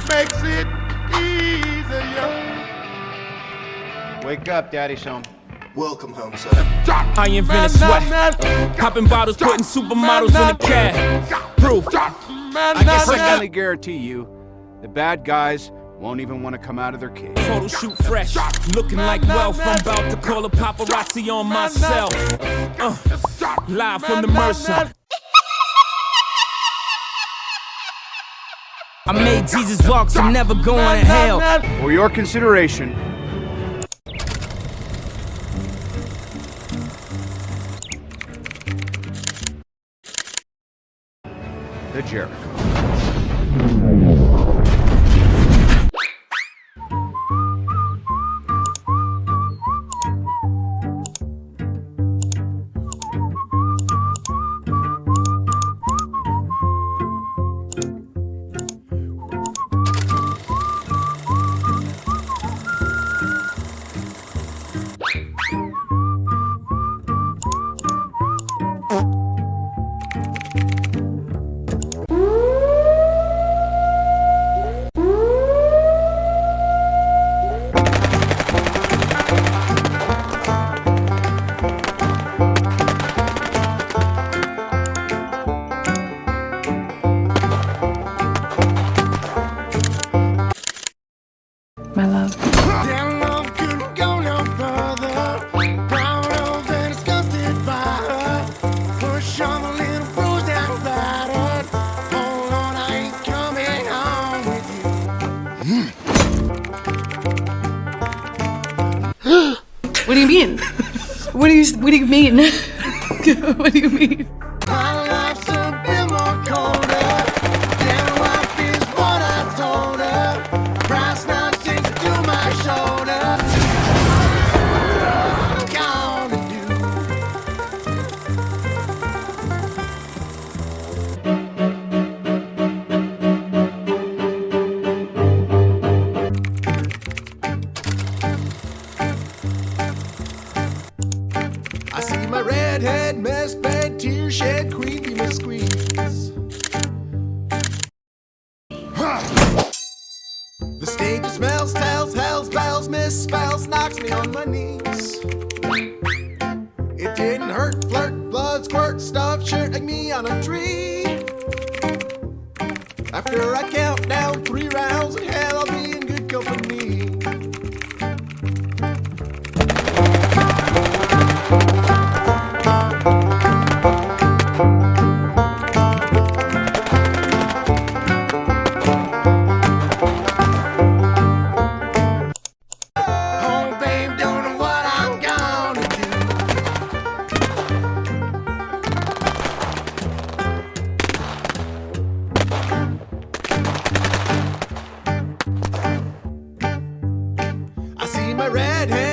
makes it easier. Wake up, Daddy's home. Welcome home, son. I invented sweat. Popping bottles, putting supermodels in the cab. Proof. I can certainly guarantee you, the bad guys won't even want to come out of their cave. Photo shoot fresh, looking like wealth. I'm about to call a paparazzi on myself. Live from the Mercer. I made Jesus walk, so I'm never going to hell. For your consideration, the Jericho. My love. Damn love couldn't go no further. Proud of and disgusted by her. Push on the little bruise down battered. Hold on, I ain't coming home with you. What do you mean? What do you mean? What do you mean? My life's a bit more colder. Damn life is what I told her. Price now sinks to my shoulder. What I'm gonna do? I see my redhead, mess bed, tear shed, creepy Miss Squeeze. The stage smells, tells, hells, bells, misspells, knocks me on my knees. It didn't hurt, flirt, blood, squirt, stuff, shirt like me on a tree. After I count down 3 rounds in hell, I'll be in good company. Oh, babe, don't know what I'm gonna do. I see my redhead